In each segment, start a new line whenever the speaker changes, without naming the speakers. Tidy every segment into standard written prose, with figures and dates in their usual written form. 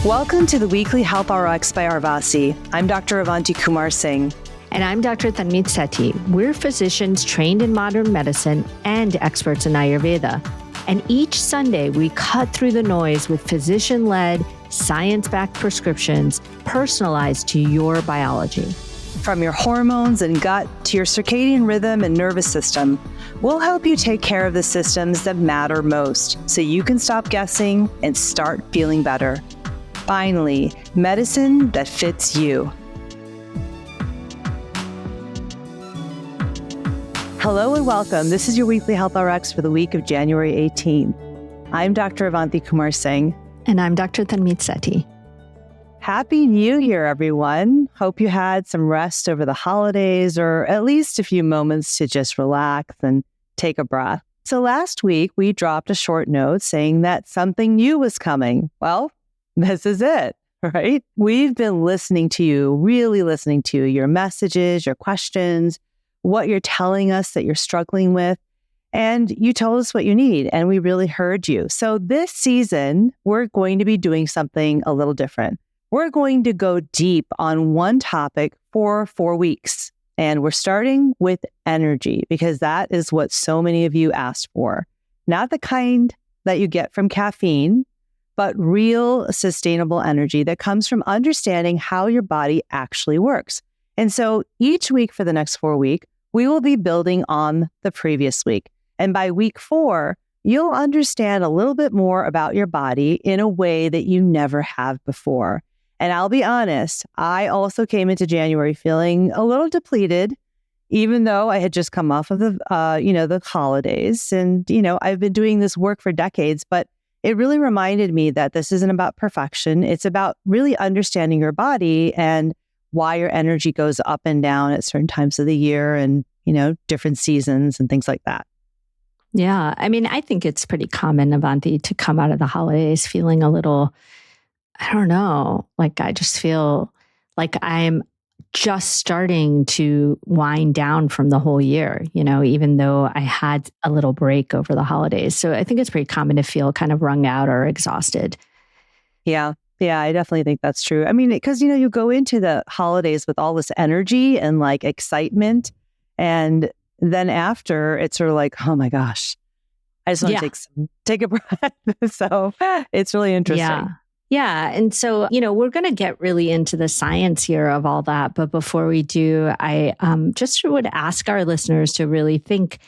Welcome to the weekly Health RX by Arvasi. I'm Dr. Avanti Kumar Singh.
And I'm Dr. Tanmeet Sethi. We're physicians trained in modern medicine and experts in Ayurveda. And each Sunday, we cut through the noise with physician-led, science-backed prescriptions personalized to your biology.
From your hormones and gut to your circadian rhythm and nervous system, we'll help you take care of the systems that matter most so you can stop guessing and start feeling better. Finally, medicine that fits you. Hello and welcome. This is your weekly Health RX for the week of January 18th. I'm Dr. Avanti Kumar Singh.
And I'm Dr. Tanmeet Sethi.
Happy New Year, everyone. Hope you had some rest over the holidays or at least a few moments to just relax and take a breath. So last week, we dropped a short note saying that something new was coming. Well, this is it, right? We've been listening to you, really listening to your messages, your questions, what you're telling us that you're struggling with, and you told us what you need, and we really heard you. So this season, we're going to be doing something a little different. We're going to go deep on one topic for 4 weeks, and we're starting with energy because that is what so many of you asked for. Not the kind that you get from caffeine, but real sustainable energy that comes from understanding how your body actually works. And so each week for the next 4 weeks, we will be building on the previous week. And by week 4, you'll understand a little bit more about your body in a way that you never have before. And I'll be honest, I also came into January feeling a little depleted, even though I had just come off of the holidays. And, I've been doing this work for decades, but it really reminded me that this isn't about perfection. It's about really understanding your body and why your energy goes up and down at certain times of the year and, different seasons and things like that.
Yeah. I mean, I think it's pretty common, Avanti, to come out of the holidays feeling a little, I don't know, like I just feel like I'm just starting to wind down from the whole year, even though I had a little break over the holidays. So I think it's pretty common to feel kind of wrung out or exhausted.
Yeah, I definitely think that's true. I mean, because, you go into the holidays with all this energy and like excitement. And then after it's sort of like, oh my gosh, I just want to take a breath. So it's really interesting.
Yeah. And so, we're going to get really into the science here of all that. But before we do, I just would ask our listeners to really think,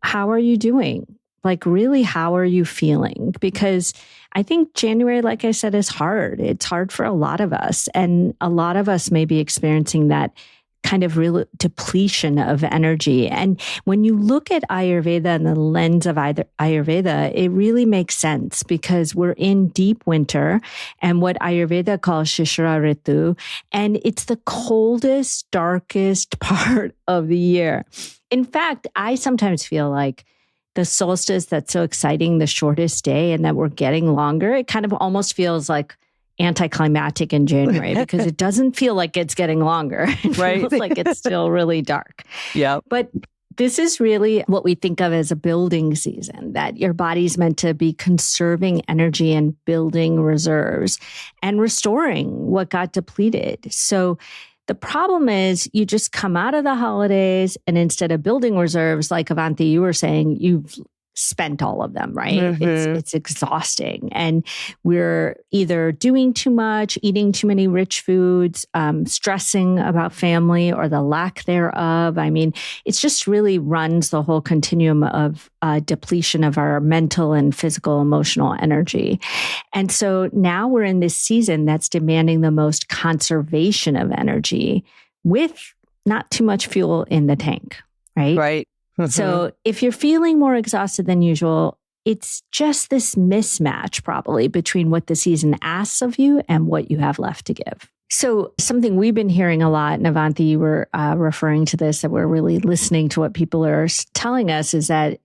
how are you doing? Like, really, how are you feeling? Because I think January, like I said, is hard. It's hard for a lot of us. And a lot of us may be experiencing that kind of real depletion of energy. And when you look at Ayurveda and the lens of Ayurveda, it really makes sense because we're in deep winter and what Ayurveda calls Shishira Ritu, and it's the coldest, darkest part of the year. In fact, I sometimes feel like the solstice that's so exciting, the shortest day, and that we're getting longer, it kind of almost feels like anticlimactic in January because it doesn't feel like it's getting longer. It feels like it's still really dark.
Yeah.
But this is really what we think of as a building season, that your body's meant to be conserving energy and building reserves and restoring what got depleted. So the problem is you just come out of the holidays and instead of building reserves, like Avanti, you were saying, you've spent all of them, right? Mm-hmm. It's exhausting. And we're either doing too much, eating too many rich foods, stressing about family or the lack thereof. I mean, it just really runs the whole continuum of depletion of our mental and physical, emotional energy. And so now we're in this season that's demanding the most conservation of energy with not too much fuel in the tank, right?
Right.
So if you're feeling more exhausted than usual, it's just this mismatch probably between what the season asks of you and what you have left to give. So something we've been hearing a lot, and Avanti, you were referring to this, that we're really listening to what people are telling us is that,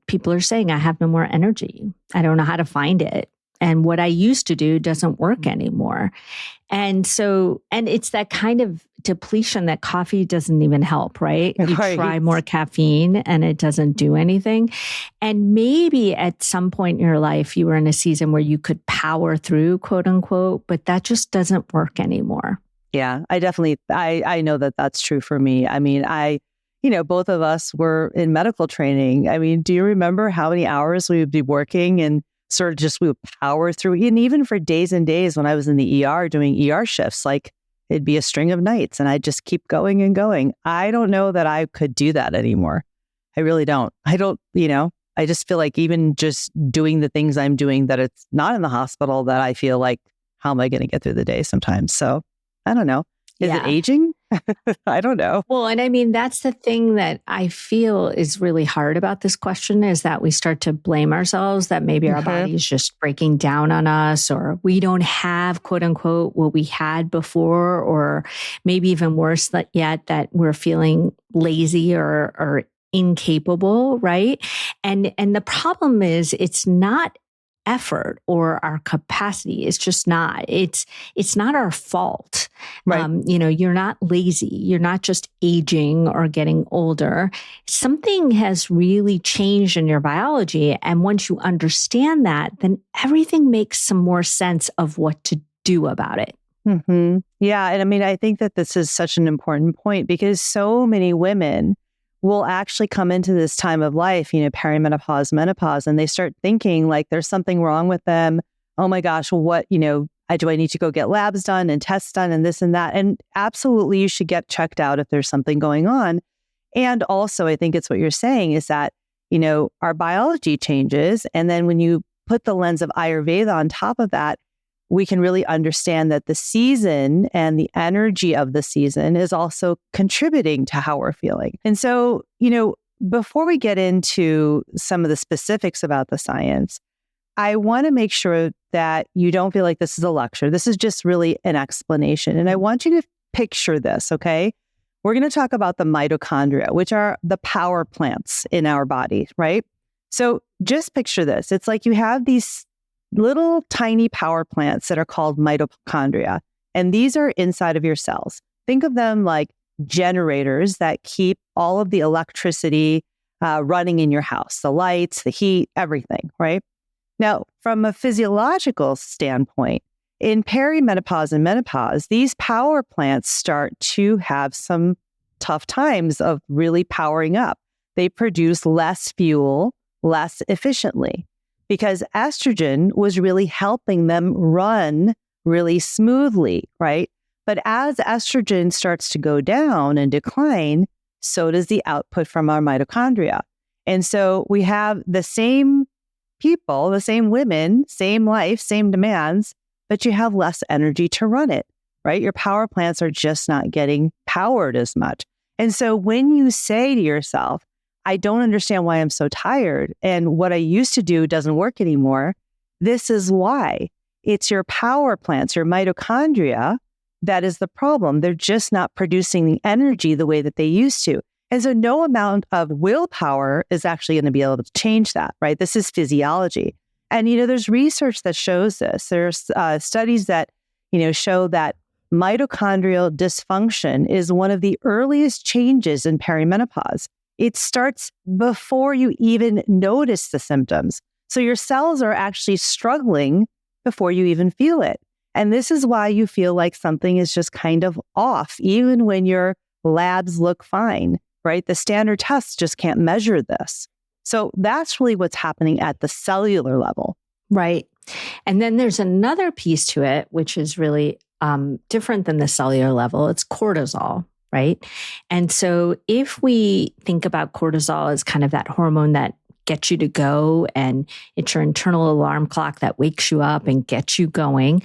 people are saying, I have no more energy. I don't know how to find it. And what I used to do doesn't work anymore. And it's that kind of depletion that coffee doesn't even help, right? You try more caffeine and it doesn't do anything. And maybe at some point in your life, you were in a season where you could power through, quote unquote, but that just doesn't work anymore.
Yeah, I know that that's true for me. I mean, both of us were in medical training. I mean, do you remember how many hours we would be working and sort of we would power through? And even for days and days when I was in the ER doing ER shifts, like it'd be a string of nights and I'd just keep going and going. I don't know that I could do that anymore. I really don't. I just feel like even just doing the things I'm doing, that it's not in the hospital, that I feel like, how am I going to get through the day sometimes? So I don't know. Is it aging? I don't know.
Well, and I mean, that's the thing that I feel is really hard about this question, is that we start to blame ourselves, that maybe our body is just breaking down on us, or we don't have, quote unquote, what we had before, or maybe even worse yet, that we're feeling lazy or incapable, right? And the problem is, it's not effort or our capacity. It's just not. It's not our fault.
Right.
You're not lazy. You're not just aging or getting older. Something has really changed in your biology. And once you understand that, then everything makes some more sense of what to do about it.
Mm-hmm. Yeah. And I mean, I think that this is such an important point, because so many women will actually come into this time of life, perimenopause, menopause, and they start thinking like there's something wrong with them. Oh my gosh, what, do I need to go get labs done and tests done and this and that? And absolutely, you should get checked out if there's something going on. And also, I think it's what you're saying is that, our biology changes. And then when you put the lens of Ayurveda on top of that, we can really understand that the season and the energy of the season is also contributing to how we're feeling. And so, before we get into some of the specifics about the science, I want to make sure that you don't feel like this is a lecture. This is just really an explanation. And I want you to picture this, okay? We're going to talk about the mitochondria, which are the power plants in our body, right? So just picture this. It's like you have these little tiny power plants that are called mitochondria. And these are inside of your cells. Think of them like generators that keep all of the electricity running in your house, the lights, the heat, everything, right? Now, from a physiological standpoint, in perimenopause and menopause, these power plants start to have some tough times of really powering up. They produce less fuel, less efficiently, because estrogen was really helping them run really smoothly, right? But as estrogen starts to go down and decline, so does the output from our mitochondria. And so we have the same people, the same women, same life, same demands, but you have less energy to run it, right? Your power plants are just not getting powered as much. And so when you say to yourself, I don't understand why I'm so tired, and what I used to do doesn't work anymore, this is why. It's your power plants, your mitochondria, that is the problem. They're just not producing the energy the way that they used to. And so no amount of willpower is actually going to be able to change that, right? This is physiology. And, there's research that shows this. There's studies that, show that mitochondrial dysfunction is one of the earliest changes in perimenopause. It starts before you even notice the symptoms. So your cells are actually struggling before you even feel it. And this is why you feel like something is just kind of off, even when your labs look fine, right? The standard tests just can't measure this. So that's really what's happening at the cellular level.
Right. And then there's another piece to it, which is really different than the cellular level. It's cortisol. Right. And so if we think about cortisol as kind of that hormone that gets you to go, and it's your internal alarm clock that wakes you up and gets you going,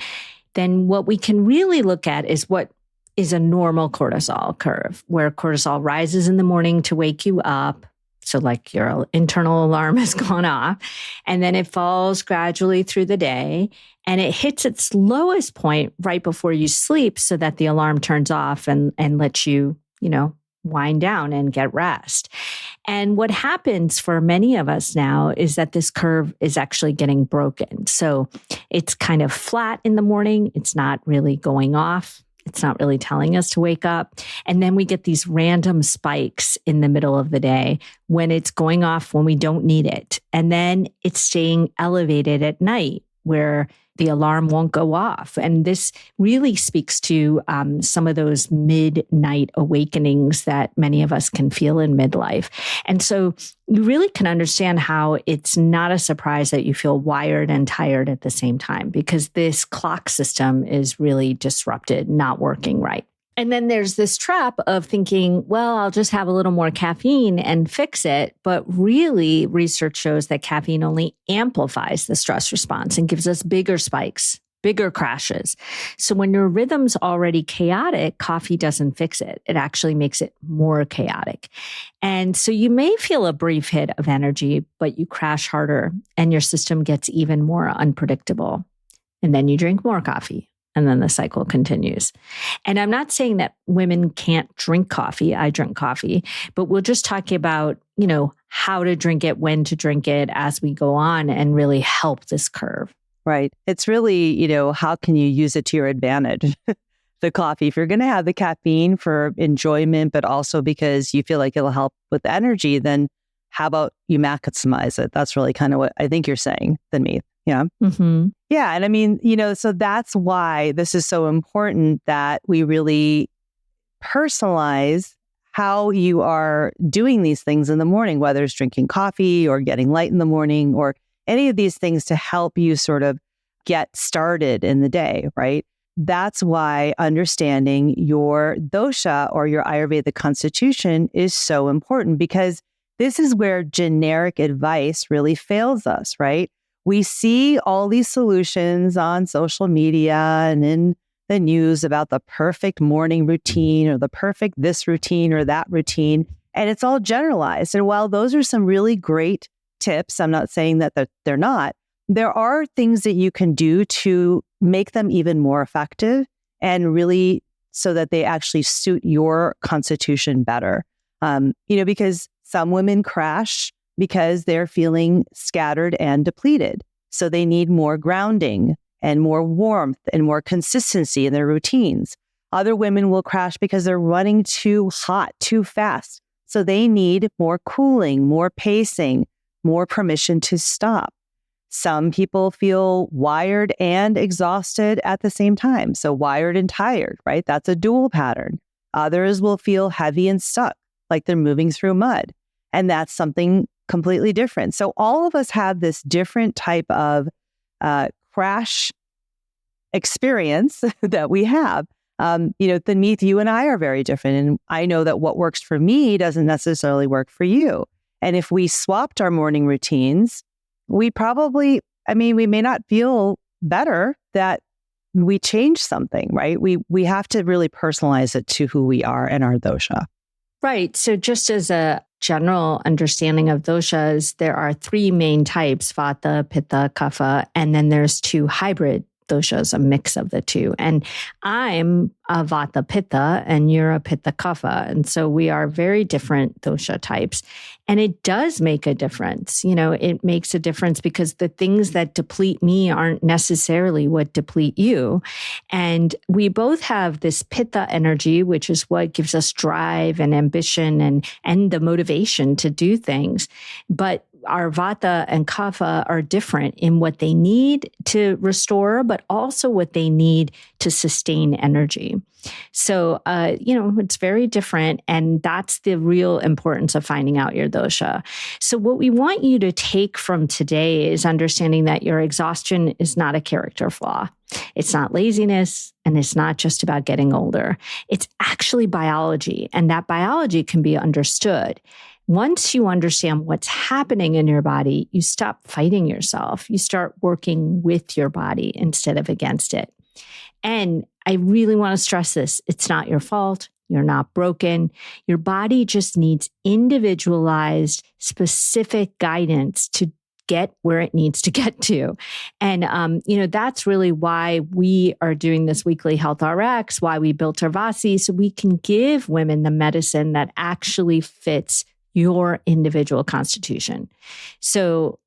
then what we can really look at is what is a normal cortisol curve, where cortisol rises in the morning to wake you up. So like your internal alarm has gone off, and then it falls gradually through the day, and it hits its lowest point right before you sleep, so that the alarm turns off and lets you, wind down and get rest. And what happens for many of us now is that this curve is actually getting broken. So it's kind of flat in the morning. It's not really going off. It's not really telling us to wake up. And then we get these random spikes in the middle of the day when it's going off when we don't need it. And then it's staying elevated at night where the alarm won't go off. And this really speaks to some of those midnight awakenings that many of us can feel in midlife. And so you really can understand how it's not a surprise that you feel wired and tired at the same time, because this clock system is really disrupted, not working right. And then there's this trap of thinking, well, I'll just have a little more caffeine and fix it. But really, research shows that caffeine only amplifies the stress response and gives us bigger spikes, bigger crashes. So when your rhythm's already chaotic, coffee doesn't fix it. It actually makes it more chaotic. And so you may feel a brief hit of energy, but you crash harder and your system gets even more unpredictable. And then you drink more coffee. And then the cycle continues. And I'm not saying that women can't drink coffee. I drink coffee, but we'll just talk about, how to drink it, when to drink it as we go on and really help this curve.
Right. It's really, how can you use it to your advantage? The coffee, if you're going to have the caffeine for enjoyment, but also because you feel like it'll help with energy, then how about you maximize it? That's really kind of what I think you're saying, Meath. Yeah.
Mm-hmm.
Yeah. And I mean, so that's why this is so important that we really personalize how you are doing these things in the morning, whether it's drinking coffee or getting light in the morning or any of these things to help you sort of get started in the day, right? That's why understanding your dosha or your Ayurveda constitution is so important, because this is where generic advice really fails us, right? We see all these solutions on social media and in the news about the perfect morning routine or the perfect this routine or that routine, and it's all generalized. And while those are some really great tips, I'm not saying that they're not, there are things that you can do to make them even more effective and really so that they actually suit your constitution better. Because some women crash because they're feeling scattered and depleted. So they need more grounding and more warmth and more consistency in their routines. Other women will crash because they're running too hot, too fast. So they need more cooling, more pacing, more permission to stop. Some people feel wired and exhausted at the same time. So wired and tired, right? That's a dual pattern. Others will feel heavy and stuck, like they're moving through mud. And that's something completely different. So all of us have this different type of crash experience that we have. Meath, you and I are very different. And I know that what works for me doesn't necessarily work for you. And if we swapped our morning routines, we may not feel better that we change something, right? We have to really personalize it to who we are and our dosha.
Right. So just as a general understanding of doshas, there are three main types, vata, pitta, kapha, and then there's two hybrid doshas, a mix of the two. And I'm a vata pitta and you're a pitta kapha. And so we are very different dosha types. And it does make a difference. It makes a difference because the things that deplete me aren't necessarily what deplete you. And we both have this pitta energy, which is what gives us drive and ambition and the motivation to do things. But our vata and kapha are different in what they need to restore, but also what they need to sustain energy. So, it's very different. And that's the real importance of finding out your dosha. So what we want you to take from today is understanding that your exhaustion is not a character flaw. It's not laziness, and it's not just about getting older. It's actually biology, and that biology can be understood. Once you understand what's happening in your body, you stop fighting yourself. You start working with your body instead of against it. And I really want to stress this. It's not your fault. You're not broken. Your body just needs individualized, specific guidance to get where it needs to get to. And, that's really why we are doing this weekly Health RX, why we built Arvasi, so we can give women the medicine that actually fits your individual constitution. So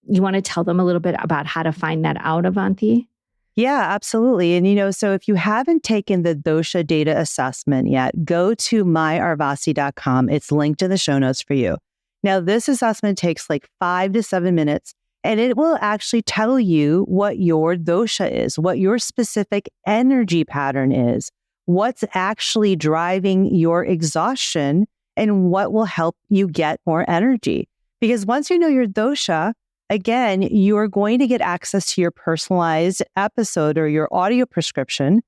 you want to tell them a little bit about how to find that out, Avanti?
Yeah, absolutely. And, so if you haven't taken the dosha data assessment yet, go to myarvasi.com. It's linked in the show notes for you. Now, this assessment takes like 5 to 7 minutes, and it will actually tell you what your dosha is, what your specific energy pattern is, what's actually driving your exhaustion, and what will help you get more energy. Because once you know your dosha, again, you are going to get access to your personalized episode or your audio prescription.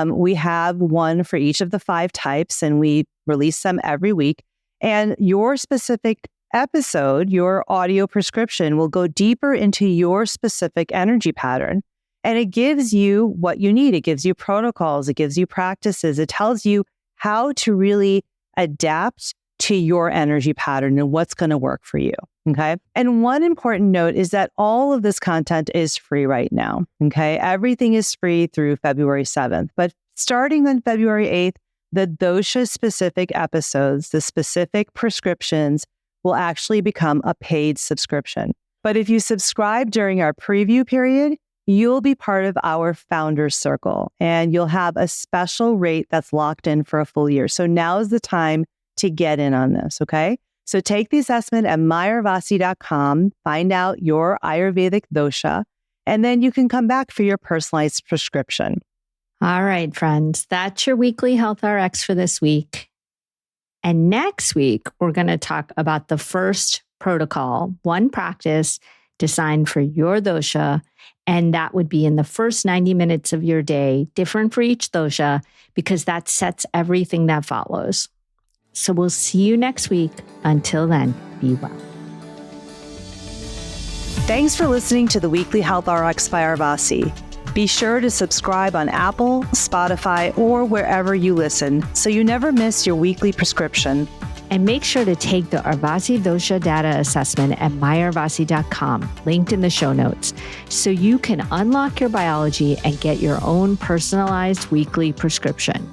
We have one for each of the 5 types, and we release them every week. And your specific episode, your audio prescription, will go deeper into your specific energy pattern. And it gives you what you need. It gives you protocols. It gives you practices. It tells you how to really adapt to your energy pattern and what's going to work for you. Okay. And one important note is that all of this content is free right now. Okay. Everything is free through February 7th. But starting on February 8th, the dosha specific episodes, the specific prescriptions will actually become a paid subscription. But if you subscribe during our preview period, you'll be part of our Founders Circle, and you'll have a special rate that's locked in for a full year. So now is the time to get in on this, okay? So take the assessment at myarvasi.com, find out your Ayurvedic dosha, and then you can come back for your personalized prescription.
All right, friends, that's your weekly Health RX for this week. And next week, we're going to talk about the first protocol, one practice designed for your dosha. And that would be in the first 90 minutes of your day, different for each dosha, because that sets everything that follows. So we'll see you next week. Until then, be well.
Thanks for listening to the Weekly Health RX by Arvasi. Be sure to subscribe on Apple, Spotify, or wherever you listen so you never miss your weekly prescription.
And make sure to take the Arvasi Dosha Data Assessment at myarvasi.com, linked in the show notes, so you can unlock your biology and get your own personalized weekly prescription.